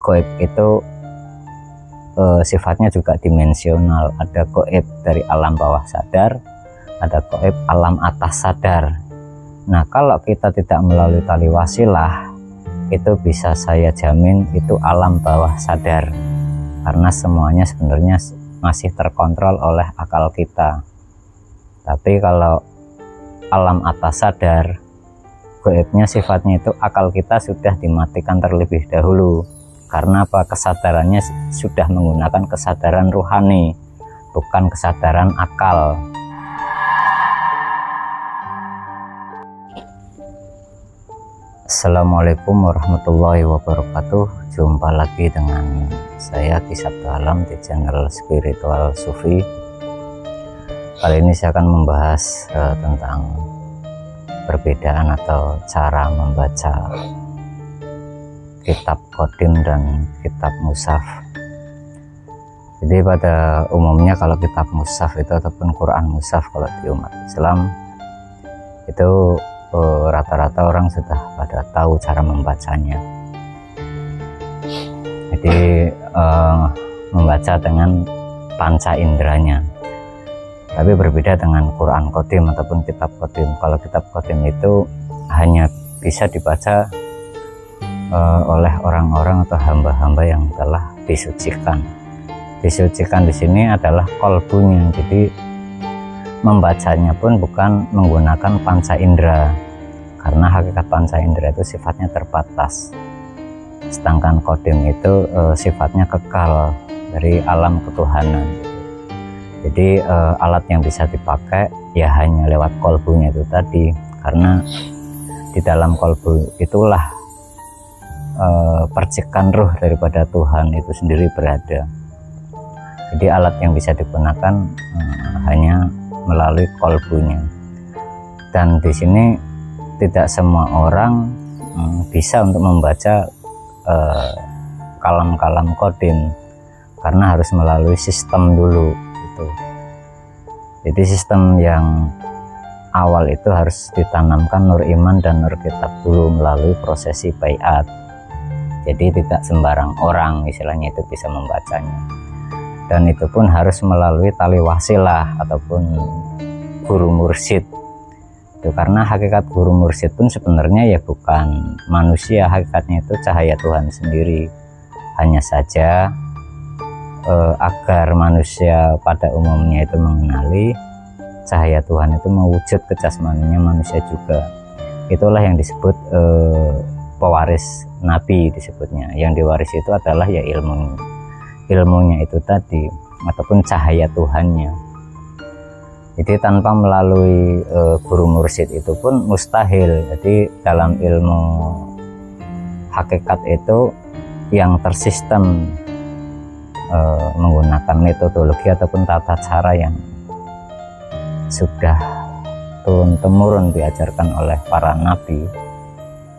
gaib itu sifatnya juga dimensional. Ada gaib dari alam bawah sadar, ada gaib alam atas sadar. Nah, kalau kita tidak melalui tali wasilah, itu bisa saya jamin itu alam bawah sadar, karena semuanya sebenarnya masih terkontrol oleh akal kita. Tapi kalau alam atas sadar, gaibnya sifatnya itu akal kita sudah dimatikan terlebih dahulu. Karena apa? Kesadarannya sudah menggunakan kesadaran rohani, bukan kesadaran akal. Assalamualaikum warahmatullahi wabarakatuh. Jumpa lagi dengan saya Ki Sabtu Alam di channel Spiritual Sufi. Kali ini saya akan membahas tentang perbedaan atau cara membaca kitab Qadim dan kitab Mushaf. Jadi pada umumnya kalau kitab Mushaf itu ataupun Quran Mushaf kalau di umat Islam itu rata-rata orang sudah pada tahu cara membacanya. Jadi membaca dengan panca inderanya. Tapi berbeda dengan Quran Qadim ataupun kitab Qadim. Kalau kitab Qadim itu hanya bisa dibaca oleh orang-orang atau hamba-hamba yang telah disucikan. Disucikan di sini adalah kolbunya. Jadi membacanya pun bukan menggunakan panca indera, karena hakikat panca indera itu sifatnya terbatas. Sedangkan Qadim itu sifatnya kekal dari alam ketuhanan. Jadi alat yang bisa dipakai ya hanya lewat kolbunya itu tadi, karena di dalam kolbu itulah percikan ruh daripada Tuhan itu sendiri berada. Jadi alat yang bisa digunakan hanya melalui kolbunya. Dan di sini tidak semua orang bisa untuk membaca kalam-kalam Qadim, karena harus melalui sistem dulu gitu. Jadi sistem yang awal itu harus ditanamkan nur iman dan nur kitab dulu melalui prosesi baiat. Jadi tidak sembarang orang istilahnya itu bisa membacanya, dan itu pun harus melalui tali wasilah ataupun guru mursyid itu, karena hakikat guru mursyid pun sebenarnya ya bukan manusia, hakikatnya itu cahaya Tuhan sendiri. Hanya saja agar manusia pada umumnya itu mengenali cahaya Tuhan itu mewujud ke jasmaninya manusia juga. Itulah yang disebut pewaris Nabi disebutnya. Yang diwarisi itu adalah ya ilmunya itu tadi, ataupun cahaya Tuhannya. Jadi tanpa melalui guru mursyid itu pun mustahil. Jadi dalam ilmu hakikat itu yang tersistem menggunakan metodologi ataupun tata cara yang sudah turun-temurun diajarkan oleh para nabi,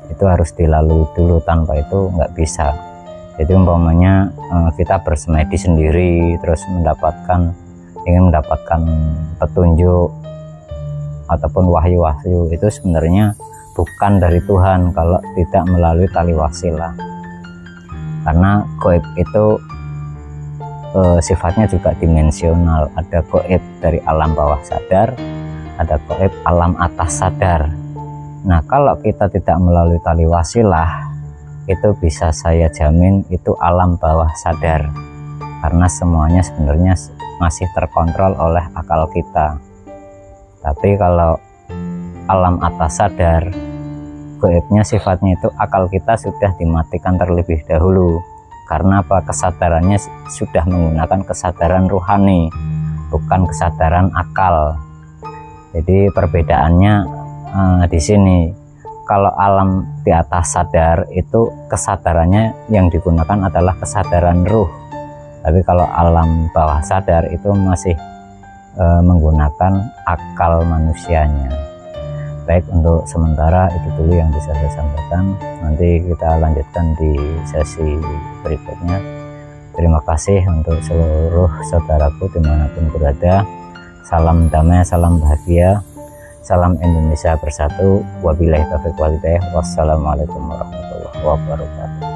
itu harus dilalui dulu. Tanpa itu nggak bisa. Jadi umpamanya kita bersemedi sendiri terus ingin mendapatkan petunjuk ataupun wahyu-wahyu, itu sebenarnya bukan dari Tuhan kalau tidak melalui tali wasilah. Karena gaib itu sifatnya juga dimensional. Ada gaib dari alam bawah sadar, ada gaib alam atas sadar. Nah, kalau kita tidak melalui tali wasilah, itu bisa saya jamin itu alam bawah sadar, karena semuanya sebenarnya masih terkontrol oleh akal kita. Tapi kalau alam atas sadar, gaibnya sifatnya itu akal kita sudah dimatikan terlebih dahulu. Karena apa? Kesadarannya sudah menggunakan kesadaran rohani, bukan kesadaran akal. Jadi perbedaannya di sini. Kalau alam di atas sadar itu kesadarannya yang digunakan adalah kesadaran ruh. Tapi kalau alam bawah sadar itu masih menggunakan akal manusianya. Baik, untuk sementara itu dulu yang bisa saya sampaikan. Nanti kita lanjutkan di sesi berikutnya. Terima kasih untuk seluruh saudaraku dimanapun berada. Salam damai, salam bahagia. Salam Indonesia bersatu. Wabillahi taufiq wal hidayah. Wassalamualaikum warahmatullahi wabarakatuh.